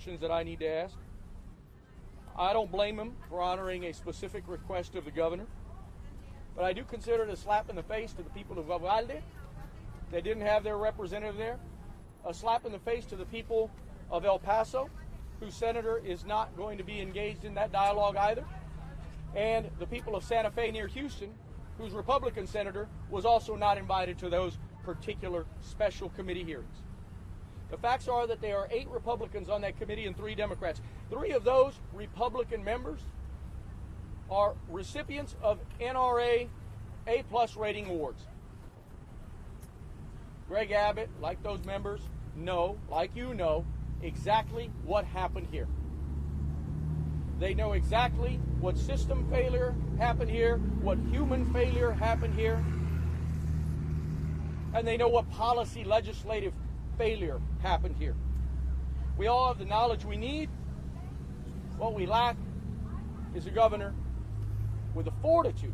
questions that I need to ask. I don't blame him for honoring a specific request of the governor, but I do consider it a slap in the face to the people of Uvalde. They didn't have their representative there. A slap in the face to the people of El Paso, whose senator is not going to be engaged in that dialogue either. And the people of Santa Fe near Houston, whose Republican senator was also not invited to those particular special committee hearings. The facts are that there are 8 Republicans on that committee and 3 Democrats. 3 of those Republican members are recipients of NRA A+ rating awards. Greg Abbott, like those members, know, like you know, exactly what happened here. They know exactly what system failure happened here, what human failure happened here, and they know what policy legislative failure happened here. We all have the knowledge we need. What we lack is a governor with the fortitude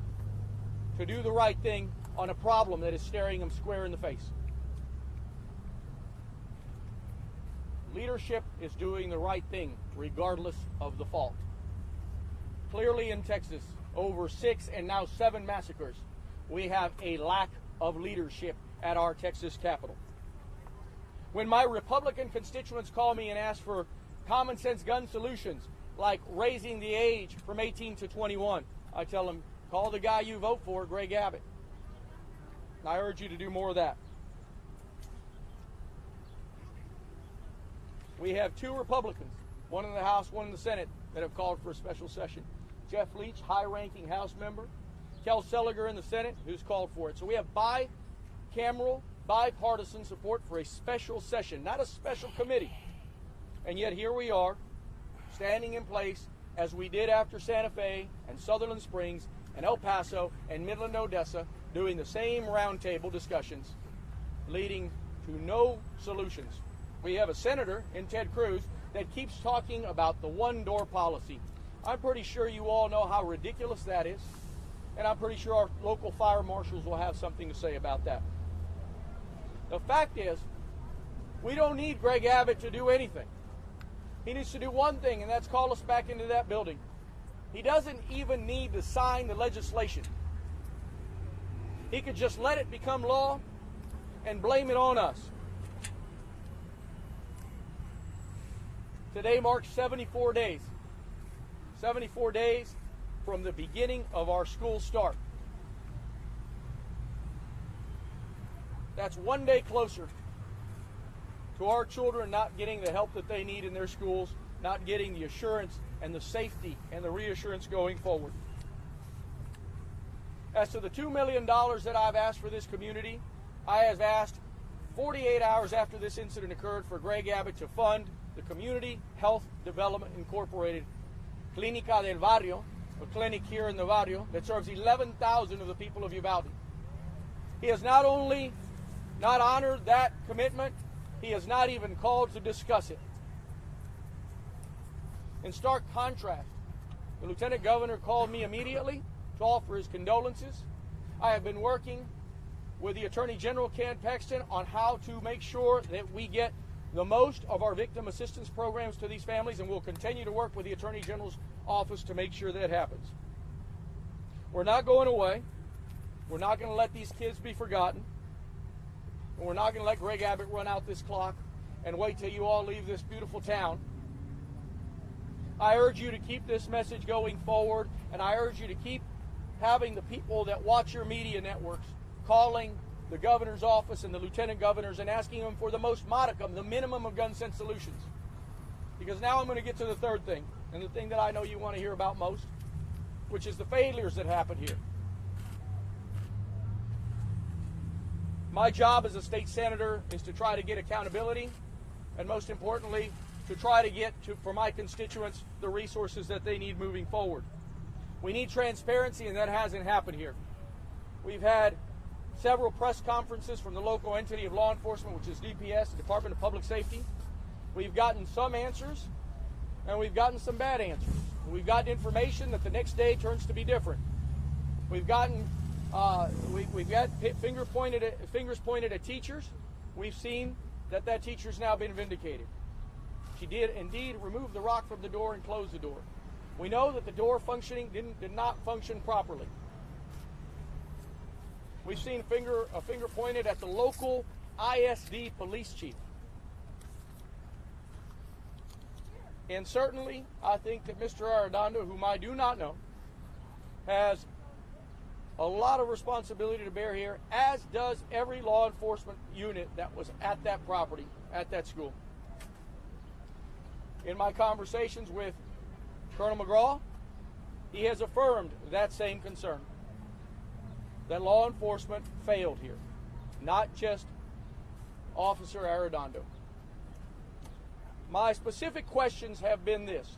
to do the right thing on a problem that is staring him square in the face. Leadership is doing the right thing regardless of the fault. Clearly in Texas, over 6 and now 7 massacres, we have a lack of leadership at our Texas Capitol. When my Republican constituents call me and ask for common sense gun solutions, like raising the age from 18 to 21, I tell them, call the guy you vote for, Greg Abbott. I urge you to do more of that. We have 2 Republicans, one in the House, one in the Senate, that have called for a special session. Jeff Leach, high-ranking House member. Kel Seliger in the Senate, who's called for it. So we have bicameral, bipartisan support for a special session, not a special committee. And yet here we are, standing in place as we did after Santa Fe and Sutherland Springs and El Paso and Midland, Odessa, doing the same roundtable discussions, leading to no solutions. We have a senator in Ted Cruz that keeps talking about the one-door policy. I'm pretty sure you all know how ridiculous that is, and I'm pretty sure our local fire marshals will have something to say about that. The fact is, we don't need Greg Abbott to do anything. He needs to do one thing, and that's call us back into that building. He doesn't even need to sign the legislation. He could just let it become law and blame it on us. Today marks 74 days. 74 days from the beginning of our school start. That's one day closer to our children not getting the help that they need in their schools, not getting the assurance and the safety and the reassurance going forward. As to the $2 million that I've asked for this community, I have asked 48 hours after this incident occurred for Greg Abbott to fund the Community Health Development Incorporated Clínica del Barrio, a clinic here in the barrio that serves 11,000 of the people of Uvalde. He has not only not honored that commitment, he has not even called to discuss it. In stark contrast, the Lieutenant Governor called me immediately to offer his condolences. I have been working with the Attorney General, Ken Paxton, on how to make sure that we get the most of our victim assistance programs to these families, and we'll continue to work with the Attorney General's office to make sure that happens. We're not going away. We're not going to let these kids be forgotten. And we're not going to let Greg Abbott run out this clock and wait till you all leave this beautiful town. I urge you to keep this message going forward, and I urge you to keep having the people that watch your media networks calling the governor's office and the lieutenant governors and asking them for the most modicum, the minimum of gun sense solutions. Because now I'm going to get to the third thing, and the thing that I know you want to hear about most, which is the failures that happened here. My job as a state senator is to try to get accountability, and most importantly, to try to get for my constituents the resources that they need moving forward. We need transparency, and that hasn't happened here. We've had several press conferences from the local entity of law enforcement, which is DPS, the Department of Public Safety. We've gotten some answers, and we've gotten some bad answers. We've gotten information that the next day turns to be different. We've gotten, we've got fingers pointed at teachers. We've seen that teacher's now been vindicated. She did indeed remove the rock from the door and close the door. We know that the door did not function properly. We've seen a finger pointed at the local ISD police chief. And certainly, I think that Mr. Arredondo, whom I do not know, has a lot of responsibility to bear here, as does every law enforcement unit that was at that property, at that school. In my conversations with Colonel McGraw, he has affirmed that same concern, that law enforcement failed here, not just Officer Arredondo. My specific questions have been this: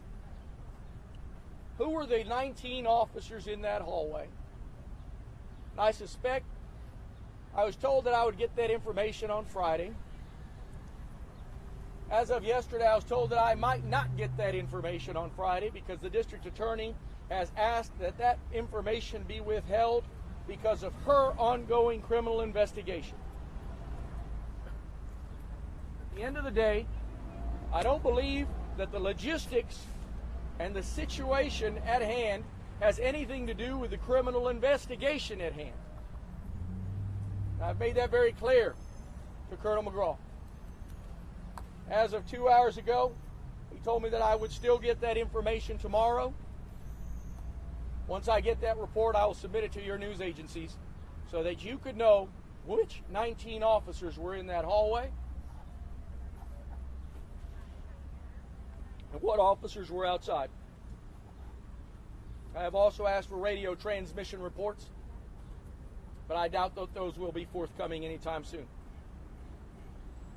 who were the 19 officers in that hallway? And I suspect, I was told that I would get that information on Friday. As of yesterday, I was told that I might not get that information on Friday because the district attorney has asked that that information be withheld because of her ongoing criminal investigation. At the end of the day, I don't believe that the logistics and the situation at hand has anything to do with the criminal investigation at hand. I've made that very clear to Colonel McGraw. As of 2 hours ago, he told me that I would still get that information tomorrow. Once I get that report, I will submit it to your news agencies so that you could know which 19 officers were in that hallway and what officers were outside. I have also asked for radio transmission reports, but I doubt that those will be forthcoming anytime soon.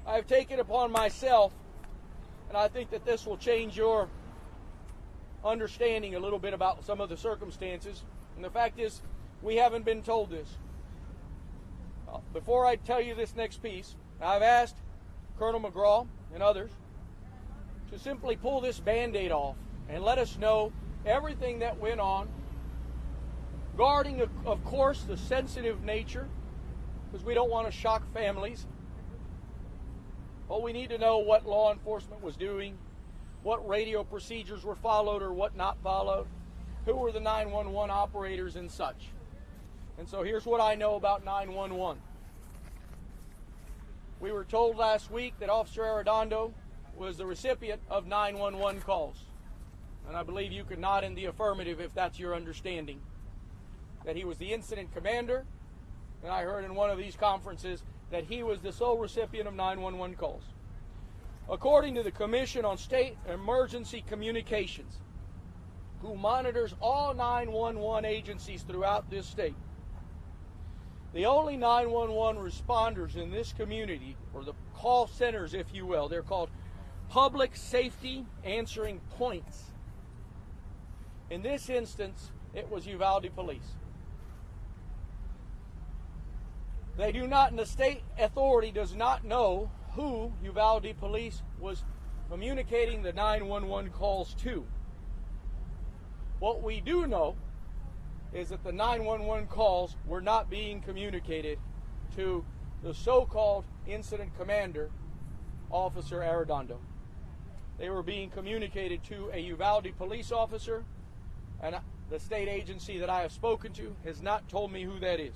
I've taken upon myself, and I think that this will change your understanding a little bit about some of the circumstances. And the fact is, we haven't been told this. Before I tell you this next piece, I've asked Colonel McGraw and others to simply pull this Band-Aid off and let us know everything that went on, guarding, of course, the sensitive nature, because we don't want to shock families. But we need to know what law enforcement was doing, what radio procedures were followed or what not followed, who were the 911 operators and such. And so here's what I know about 911. We were told last week that Officer Arredondo was the recipient of 911 calls. And I believe you could nod in the affirmative if that's your understanding. That he was the incident commander, and I heard in one of these conferences that he was the sole recipient of 911 calls. According to the Commission on State Emergency Communications, who monitors all 911 agencies throughout this state, the only 911 responders in this community, or the call centers, if you will, they're called public safety answering points. In this instance, it was Uvalde Police. They do not, and the state authority does not know who Uvalde Police was communicating the 911 calls to. What we do know is that the 911 calls were not being communicated to the so-called incident commander, Officer Arredondo. They were being communicated to a Uvalde police officer, and the state agency that I have spoken to has not told me who that is.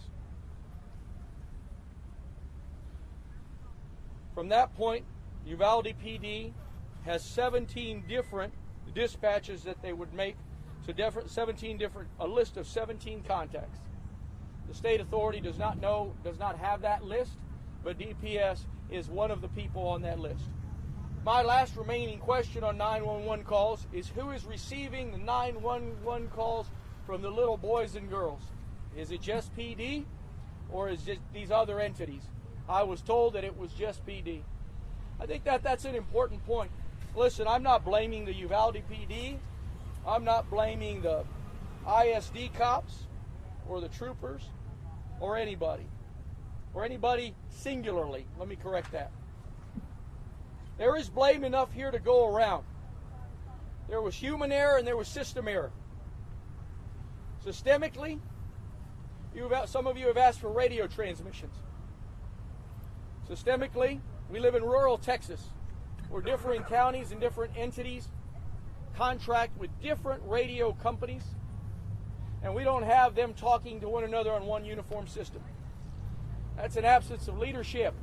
From that point, Uvalde PD has 17 different dispatches that they would make, so a list of 17 contacts. The state authority does not have that list, but DPS is one of the people on that list. My last remaining question on 911 calls is who is receiving the 911 calls from the little boys and girls? Is it just PD or is it these other entities? I was told that it was just PD. I think that that's an important point. Listen, I'm not blaming the Uvalde PD. I'm not blaming the ISD cops or the troopers or anybody singularly. Let me correct that. There is blame enough here to go around. There was human error and there was system error. Systemically, some of you have asked for radio transmissions. Systemically, we live in rural Texas. where differing counties and different entities contract with different radio companies, and we don't have them talking to one another on one uniform system. That's an absence of leadership.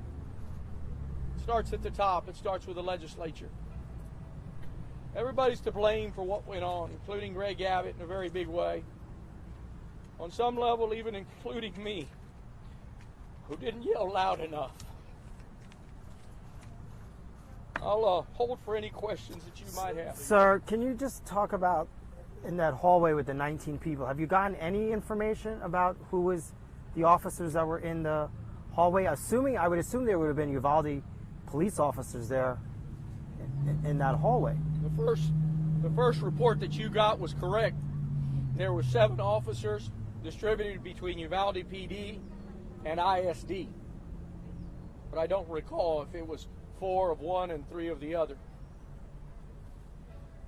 It starts at the top. It starts with the legislature. Everybody's to blame for what went on, including Greg Abbott in a very big way. On some level, even including me, who didn't yell loud enough. I'll hold for any questions that you might have. Sir, can you just talk about in that hallway with the 19 people, have you gotten any information about who was the officers that were in the hallway? I would assume there would have been Uvalde police officers there in that hallway. The first report that you got was correct. There were 7 officers distributed between Uvalde PD and ISD. But I don't recall if it was 4 of one and 3 of the other.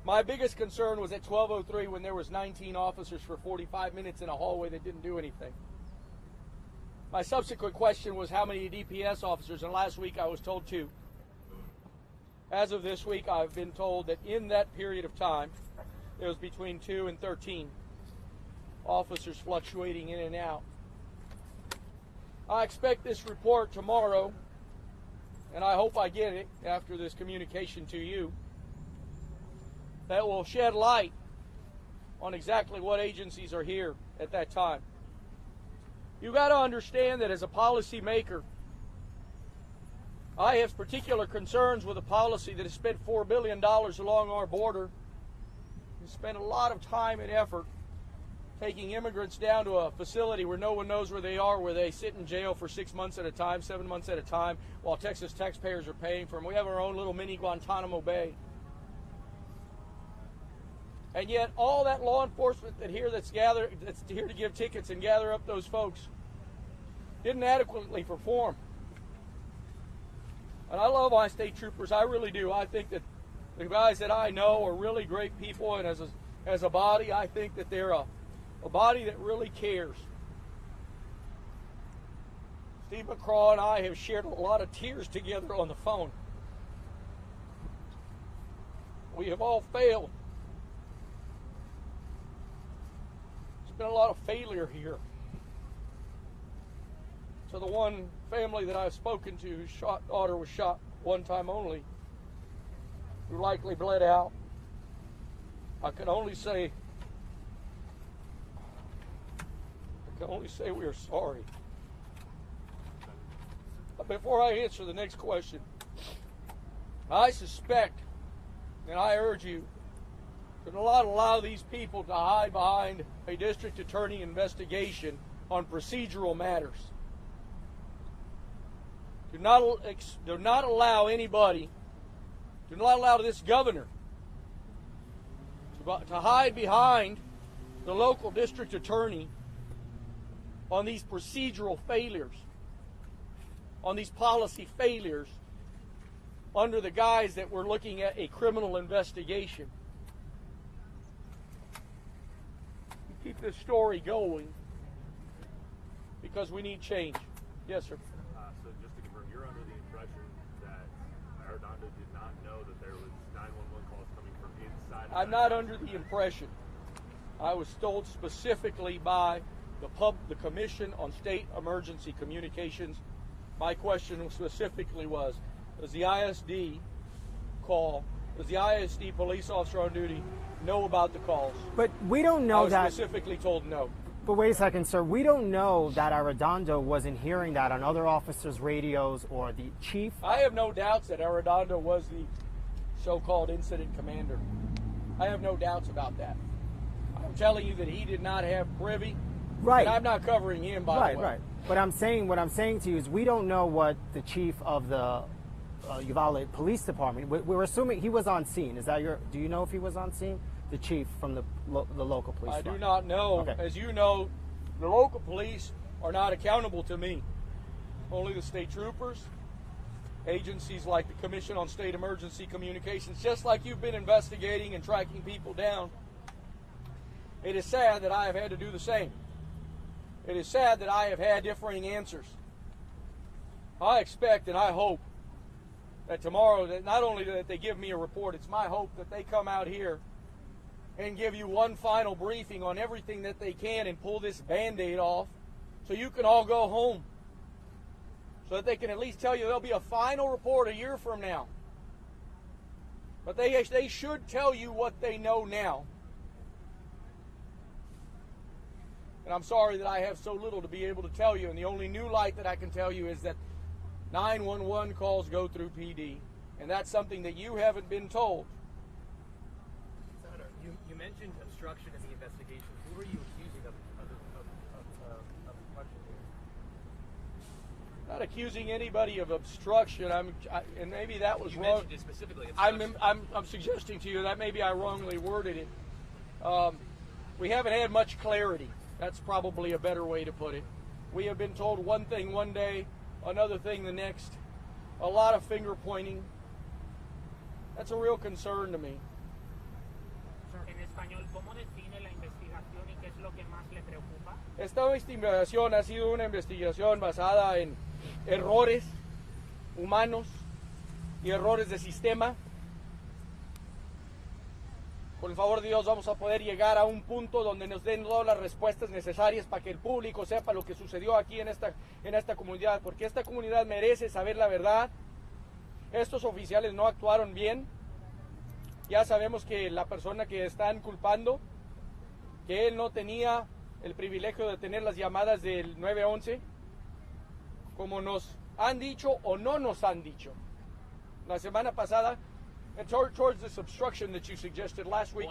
My biggest concern was at 12:03 when there was 19 officers for 45 minutes in a hallway that didn't do anything. My subsequent question was how many DPS officers, and last week I was told 2. As of this week, I've been told that in that period of time, there was between 2 and 13 officers fluctuating in and out. I expect this report tomorrow, and I hope I get it after this communication to you, that will shed light on exactly what agencies are here at that time. You've got to understand that as a policymaker, I have particular concerns with a policy that has spent $4 billion along our border and spent a lot of time and effort taking immigrants down to a facility where no one knows where they are, where they sit in jail for 6 months at a time, 7 months at a time, while Texas taxpayers are paying for them. We have our own little mini Guantanamo Bay. And yet all that law enforcement that's here to give tickets and gather up those folks didn't adequately perform. And I love my state troopers, I really do. I think that the guys that I know are really great people, and as a body, I think that they're a body that really cares. Steve McCraw and I have shared a lot of tears together on the phone. We have all failed. There's been a lot of failure here. So the one family that I've spoken to whose daughter was shot one time only, who likely bled out, I can only say we are sorry. But before I answer the next question, I suspect, and I urge you, to not allow these people to hide behind a district attorney investigation on procedural matters. Do not allow anybody, do not allow this governor to hide behind the local district attorney on these procedural failures, on these policy failures, under the guise that we're looking at a criminal investigation. We keep this story going because we need change. Yes, sir. So just to confirm, you're under the impression that Arredondo did not know that there was 911 calls coming from inside? I'm not under the impression. I was told specifically by the Commission on State Emergency Communications. My question specifically was, does the ISD police officer on duty know about the calls? But we don't know that. I was specifically told no. But wait a second, sir. We don't know that Arredondo wasn't hearing that on other officers' radios or the chief. I have no doubts that Arredondo was the so-called incident commander. I have no doubts about that. I'm telling you that he did not have privy. Right. And I'm not covering him, by the way. Right. But what I'm saying to you is we don't know what the chief of the Uvalde Police Department. We're assuming he was on scene. Do you know if he was on scene? The chief from the local police department. I do not know. Okay. As you know, the local police are not accountable to me. Only the state troopers, agencies like the Commission on State Emergency Communications, just like you've been investigating and tracking people down. It is sad that I have had to do the same. It is sad that I have had differing answers. I expect and I hope that tomorrow, that not only that they give me a report, it's my hope that they come out here and give you one final briefing on everything that they can and pull this Band-Aid off so you can all go home. So that they can at least tell you there'll be a final report a year from now. But they should tell you what they know now. And I'm sorry that I have so little to be able to tell you, and the only new light that I can tell you is that 911 calls go through PD, and that's something that you haven't been told. Senator, you mentioned obstruction in the investigation. Who are you accusing of obstruction here? Not accusing anybody of obstruction. And maybe that was you wrong. Mentioned it specifically. I'm suggesting to you that maybe I wrongly worded it. We haven't had much clarity. That's probably a better way to put it. We have been told one thing one day, another thing the next. A lot of finger pointing. That's a real concern to me. En español, ¿cómo define la investigación y qué es lo que más le preocupa? Esta investigación ha sido una investigación basada en errores humanos y errores de sistema. Por el favor de Dios, vamos a poder llegar a un punto donde nos den todas las respuestas necesarias para que el público sepa lo que sucedió aquí en esta comunidad, porque esta comunidad merece saber la verdad. Estos oficiales no actuaron bien. Ya sabemos que la persona que están culpando, que él no tenía el privilegio de tener las llamadas del 911, como nos han dicho o no nos han dicho. La semana pasada, and towards this obstruction that you suggested last week,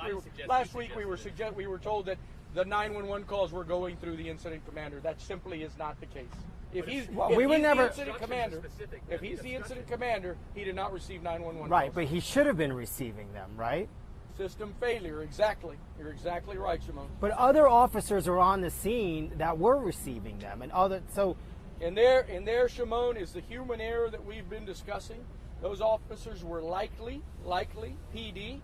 we were told that the 911 calls were going through the incident commander. That simply is not the case. If he's the incident commander, he did not receive 911 Right, calls. but he should have been receiving them, right? System failure, exactly. You're exactly right, Shimon. But other officers are on the scene that were receiving them, and And there, Shimon, is the human error that we've been discussing. Those officers were likely PD.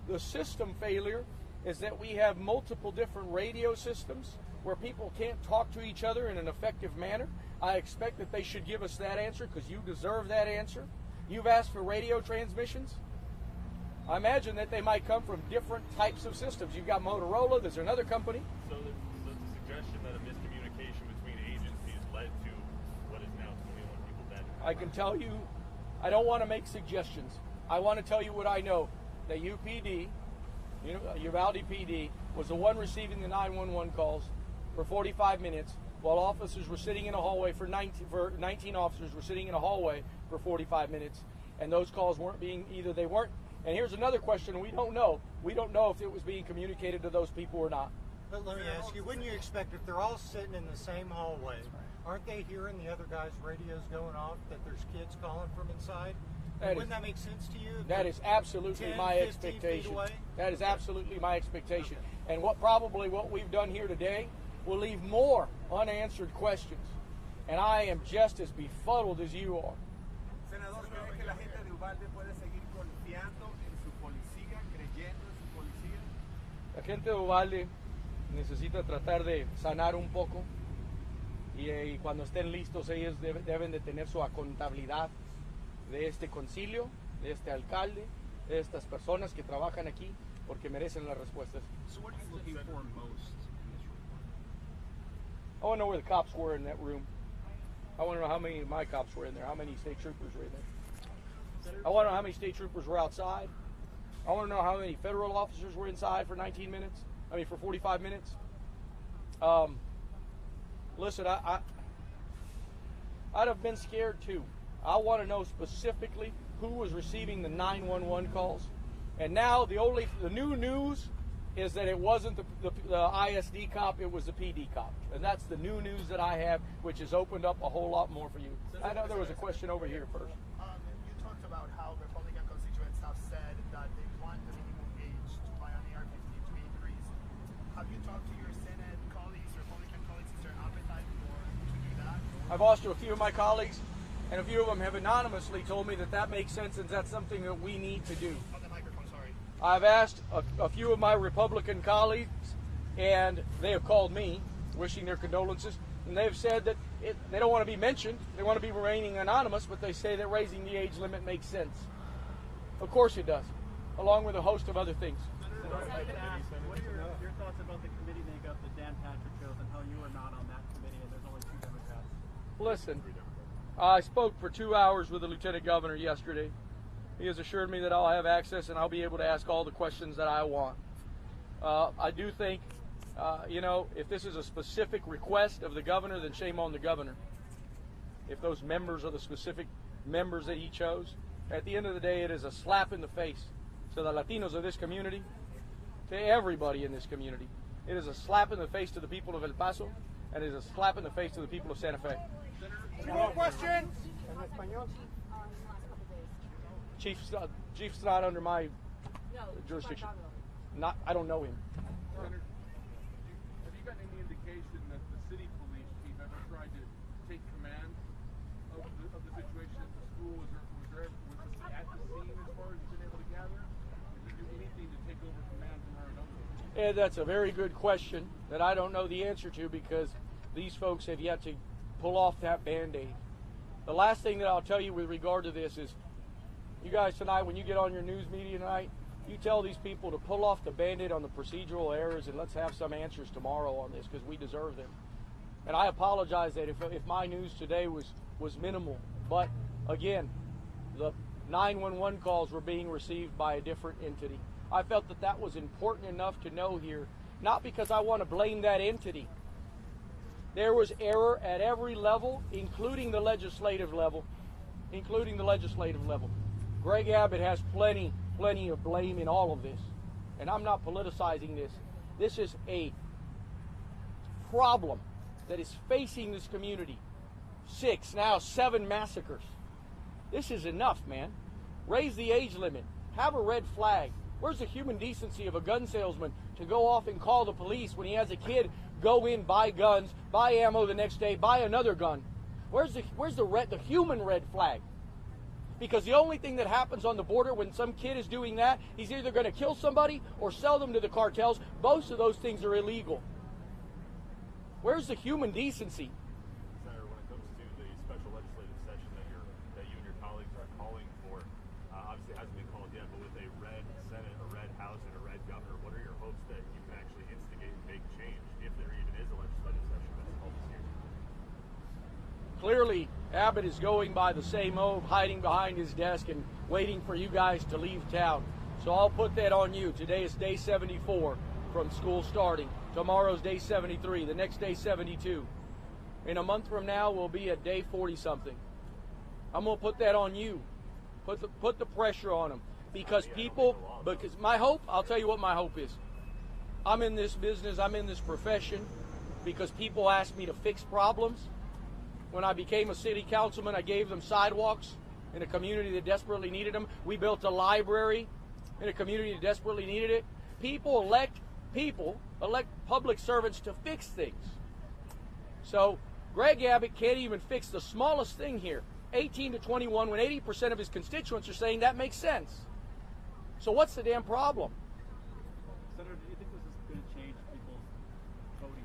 The system failure is that we have multiple different radio systems where people can't talk to each other in an effective manner. I expect that they should give us that answer because you deserve that answer. You've asked for radio transmissions. I imagine that they might come from different types of systems. You've got Motorola, there's another company. So the suggestion that a miscommunication between agencies led to what is now 21 people dead. I can tell you, I don't want to make suggestions. I want to tell you what I know. That UPD, Uvalde PD, was the one receiving the 911 calls for 45 minutes while officers were sitting in a hallway 19 officers were sitting in a hallway for 45 minutes, and those calls weren't being, they weren't. And here's another question we don't know. We don't know if it was being communicated to those people or not. But let me ask you, wouldn't you expect if they're all sitting in the same hallway, aren't they hearing the other guys' radios going off that there's kids calling from inside? Wouldn't that make sense to you? That is absolutely 10, my 15 expectation. feet away? That is absolutely my expectation. And what we've done here today will leave more unanswered questions. And I am just as befuddled as you are. Senador, ¿cree que la gente de Uvalde puede seguir confiando en su policía, creyendo en su policía? La gente de Uvalde necesita tratar de sanar un poco y cuando estén listos ellos deben de tener su contabilidad de este concilio, de este alcalde, de estas personas que trabajan aquí porque merecen las respuestas. So what are you looking for most in this report? I want to know where the cops were in that room. I want to know how many of my cops were in there, how many state troopers were in there. I want to know how many state troopers were outside. I want to know how many federal officers were inside for 45 minutes. Listen, I'd have been scared too. I want to know specifically who was receiving the 911 calls. And now the new news is that it wasn't the ISD cop, it was the PD cop. And that's the new news that I have, which has opened up a whole lot more for you. I know there was a question over here first. You talked about how Republican constituents have said that they want the minimum age to buy an AR-15 to be increased. Have you talked to your Senate colleagues, Republican colleagues? Is there an appetite to do that? I've asked to a few of my colleagues, and a few of them have anonymously told me that makes sense and that's something that we need to do. On the microphone, sorry. I've asked a few of my Republican colleagues, and they have called me, wishing their condolences, and they've said that they don't want to be mentioned. They want to be remaining anonymous, but they say that raising the age limit makes sense. Of course it does, along with a host of other things. What are your thoughts about the committee makeup that Dan Patrick chose and how you are not on that committee and there's only 2 Democrats? Listen, I spoke for 2 hours with the Lieutenant Governor yesterday. He has assured me that I'll have access and I'll be able to ask all the questions that I want. I do think, if this is a specific request of the governor, then shame on the governor. If those members are the specific members that he chose, at the end of the day, it is a slap in the face to the Latinos of this community, to everybody in this community. It is a slap in the face to the people of El Paso, and it is a slap in the face to the people of Santa Fe. Any more questions? Chief's not under my jurisdiction. I don't know him. Senator, have you gotten any indication that the city police chief ever tried to take command of the situation at the school? Was he at the scene as far as you've been able to gather? Did he do anything to take over command from her and Yeah, that's a very good question that I don't know the answer to because these folks have yet to pull off that Band-Aid. The last thing that I'll tell you with regard to this is, you guys tonight, when you get on your news media tonight, you tell these people to pull off the Band-Aid on the procedural errors and let's have some answers tomorrow on this because we deserve them. And I apologize that if my news today was minimal. But again, the 911 calls were being received by a different entity. I felt that that was important enough to know here, not because I want to blame that entity. There was error at every level, including the legislative level. Greg Abbott has plenty of blame in all of this. And I'm not politicizing this. This is a problem that is facing this community. 6, now 7 massacres. This is enough, man. Raise the age limit. Have a red flag. Where's the human decency of a gun salesman to go off and call the police when he has a kid go in, buy guns, buy ammo the next day, buy another gun? Where's the human red flag? Because the only thing that happens on the border when some kid is doing that, he's either going to kill somebody or sell them to the cartels. Both of those things are illegal. Where's the human decency? Senator, when it comes to the special legislative session that you and your colleagues are calling for, obviously it hasn't been called yet, but with a red Senate, a red House, and a red governor, what are your hopes that you can actually instigate and make change, if there even is a legislative session that's called this year? Clearly, Abbott is going by the same old, hiding behind his desk and waiting for you guys to leave town. So I'll put that on you. Today is day 74 from school starting. Tomorrow's day 73. The next day 72. In a month from now, we'll be at day 40-something. I'm going to put that on you. Put the pressure on them. Because my hope, I'll tell you what my hope is. I'm in this business, I'm in this profession because people ask me to fix problems. When I became a city councilman, I gave them sidewalks in a community that desperately needed them. We built a library in a community that desperately needed it. People elect public servants to fix things. So Greg Abbott can't even fix the smallest thing here. 18 to 21, when 80% of his constituents are saying that makes sense. So what's the damn problem? Senator, do you think this is going to change people's voting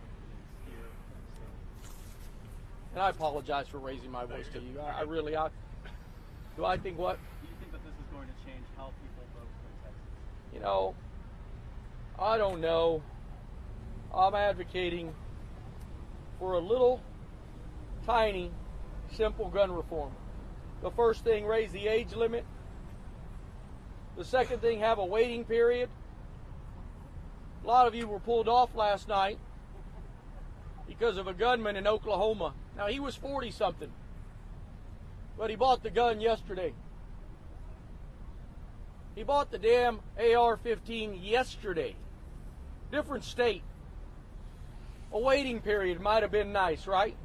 here? And I apologize for raising my voice to you. Do I think what? Do you think that this is going to change how people vote in Texas? You know, I don't know. I'm advocating for a little, tiny, simple gun reform. The first thing, raise the age limit. The second thing, have a waiting period. A lot of you were pulled off last night because of a gunman in Oklahoma. Now, he was 40-something, but he bought the gun yesterday. He bought the damn AR-15 yesterday. Different state. A waiting period might have been nice, right?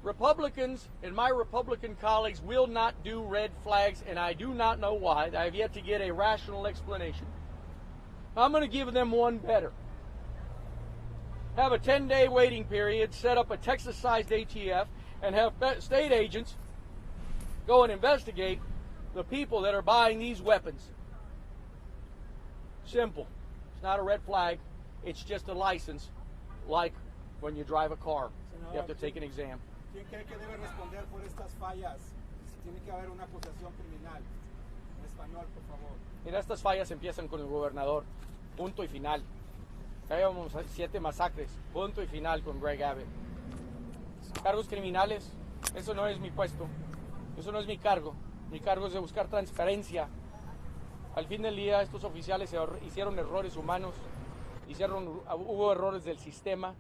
Republicans and my Republican colleagues will not do red flags, and I do not know why. I have yet to get a rational explanation. I'm going to give them one better. Have a 10-day waiting period, set up a Texas-sized ATF, and have state agents go and investigate the people that are buying these weapons. Simple. It's not a red flag. It's just a license, like when you drive a car. You have to take an exam. ¿Quién cree que debe responder por estas fallas? Si tiene que haber una acusación criminal. En español, por favor. Mira, estas fallas empiezan con el gobernador. Punto y final. Ya llevamos 7 masacres. Punto y final con Greg Abbott. Cargos criminales, eso no es mi puesto. Eso no es mi cargo. Mi cargo es de buscar transparencia. Al fin del día, estos oficiales hicieron errores humanos, hubo errores del sistema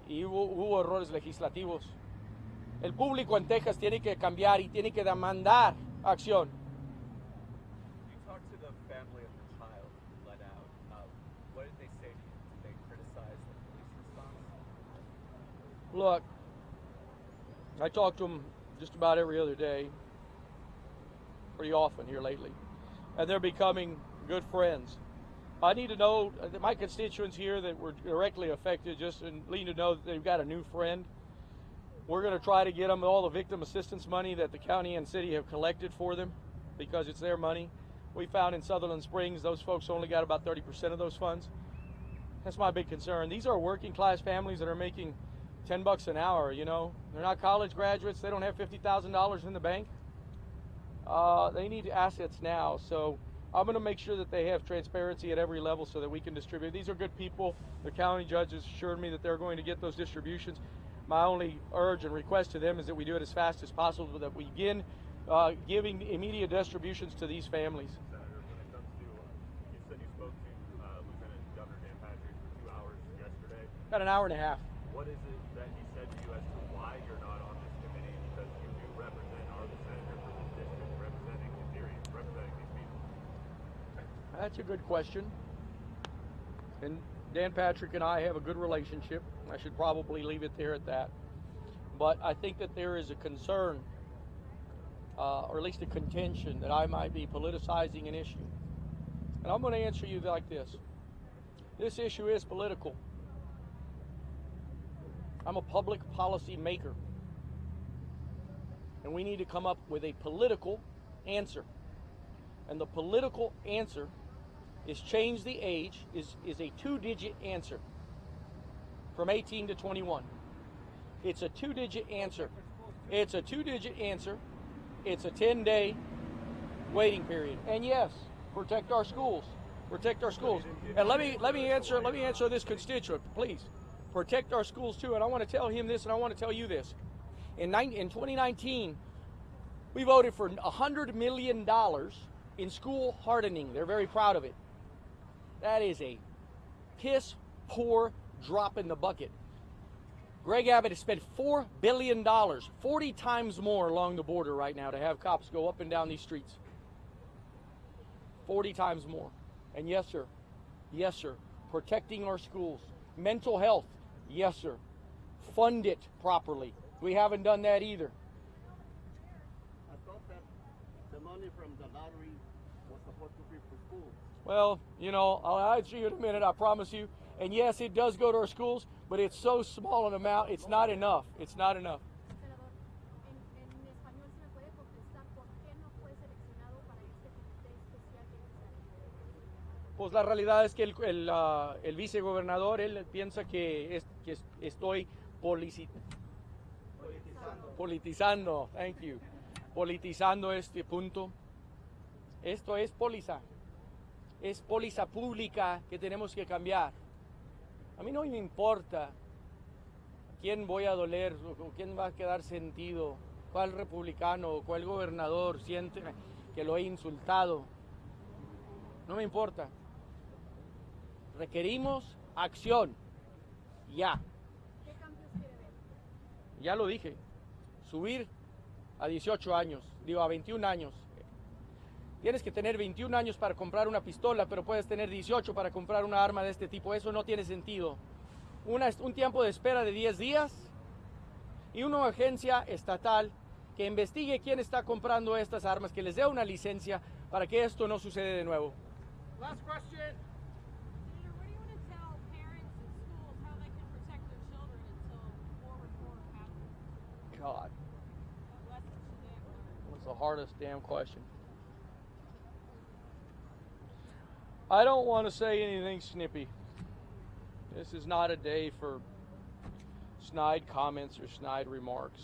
y hubo errores legislativos. El público en Texas tiene que cambiar y tiene que demandar acción. You talked to the family of the child who let out. What did they say to you? Did they criticize the police response? Look, I talk to them just about every other day, pretty often here lately, and they're becoming good friends. I need to know, my constituents here that were directly affected just need to know that they've got a new friend. We're going to try to get them all the victim assistance money that the county and city have collected for them because it's their money. We found in Sutherland Springs, those folks only got about 30% of those funds. That's my big concern. These are working class families that are making $10 an hour, you know. They're not college graduates. They don't have $50,000 in the bank. They need assets now. So I'm going to make sure that they have transparency at every level so that we can distribute. These are good people. The county judges assured me that they're going to get those distributions. My only urge and request to them is that we do it as fast as possible, that we begin giving immediate distributions to these families. Senator, when it comes to, you said you spoke to Lieutenant Governor Dan Patrick for 2 hours yesterday. About an hour and a half. What is it that he said to you as to why you're not on this committee? Because you do are the senator for this district, representing these people. That's a good question. And Dan Patrick and I have a good relationship. I should probably leave it there at that. But I think that there is a concern, or at least a contention, that I might be politicizing an issue. And I'm going to answer you like this. This issue is political. I'm a public policy maker. And we need to come up with a political answer. And the political answer is change the age, is a 2-digit answer from 18 to 21. It's a 2-digit answer. It's a 2-digit answer. It's a 10-day waiting period. And yes, protect our schools. Protect our schools. And let me answer this constituent, please. Protect our schools too. And I want to tell him this, and I want to tell you this. In 2019, we voted for $100 million in school hardening. They're very proud of it. That is a piss poor drop in the bucket. Greg Abbott has spent $4 billion, 40 times more along the border right now to have cops go up and down these streets. 40 times more. And yes, sir, protecting our schools. Mental health, yes, sir. Fund it properly. We haven't done that either. I thought that the money from the lottery was supposed to be for schools. Well, you know, I'll answer you in a minute, I promise you. And yes, it does go to our schools, but it's so small an amount, it's not enough. It's not enough. Pues la realidad es que el vicegobernador, él piensa que estoy politizando, thank you, politizando este punto. Esto es póliza pública que tenemos que cambiar. A mí no me importa quién voy a doler o quién va a quedar sentido, cuál republicano o cuál gobernador siente que lo he insultado. No me importa. Requerimos acción. Ya. ¿Qué cambios quiere ver? Ya lo dije. Subir a 18 años, a 21 años. Tienes que tener 21 años para comprar una pistola, pero puedes tener 18 para comprar una arma de este tipo. Eso no tiene sentido. Un tiempo de espera de 10 días y una agencia estatal que investigue quién está comprando estas armas, que les dé una licencia para que esto no suceda de nuevo. Last question. Senator, what do you want to tell parents and schools how they can protect their children until more reform happens? God, What lessons should they have learned? that's the hardest damn question. I don't want to say anything snippy. This is not a day for snide comments or snide remarks.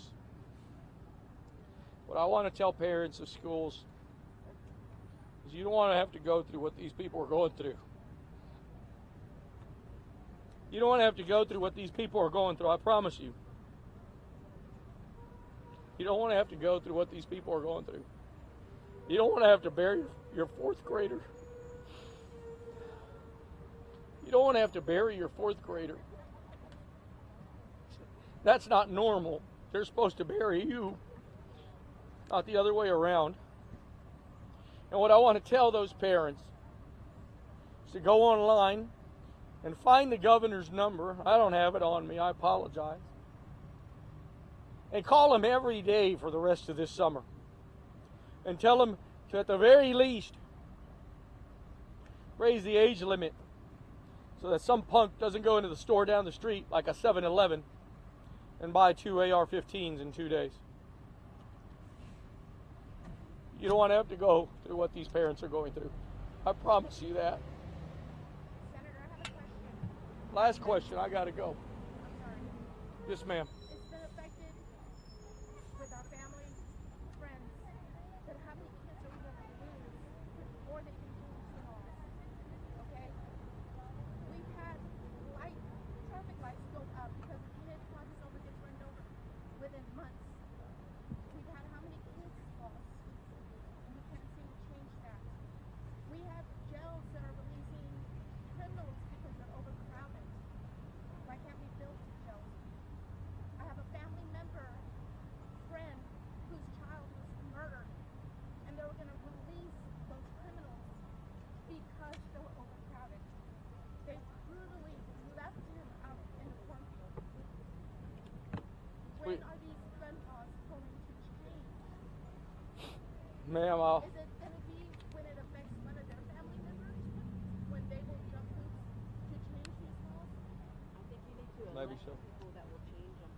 What I want to tell parents of schools is you don't want to have to go through what these people are going through. You don't want to have to go through what these people are going through, I promise you. You don't want to have to go through what these people are going through. You don't want to have to bury your fourth grader. You don't want to have to bury your fourth grader. That's not normal. They're supposed to bury you, not the other way around. And what I want to tell those parents is to go online and find the governor's number. I don't have it on me, I apologize. And call him every day for the rest of this summer. And tell him to, at the very least, raise the age limit so that some punk doesn't go into the store down the street like a 7-Eleven and buy 2 AR-15s in 2 days. You don't want to have to go through what these parents are going through. I promise you that. Senator, I have a question. Last question, I gotta go. I'm sorry. Yes, ma'am. It's been affected with our family, friends, that how many kids are we going to lose before they can do laws? Okay? We've had traffic lights go up because the teenage crosses over gets run over within months. We've had how many kids lost? And we can't seem to change that. We have jails that are releasing criminals because they're overcrowded. Why can't we build jails? I have a family member, friend, whose child was murdered, and they were going to release those criminals because they were overcrowded. They brutally left him out in the cornfield. When are these gun laws going to change? Ma'am, Is it going to be when it affects one of their family members? When they will jump hoops to change these laws? I think you need to Maybe elect so. people that will change them.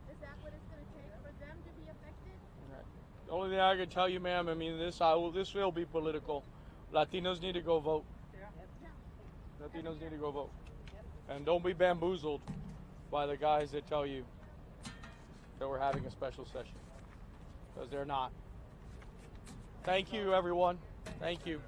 Is that what it's going to take for them to be affected? Right. The only thing I can tell you, ma'am, I mean, this will be political. Latinos need to go vote. Latinos need to go vote. And don't be bamboozled by the guys that tell you that we're having a special session, because they're not. Thank you, everyone. Thank you.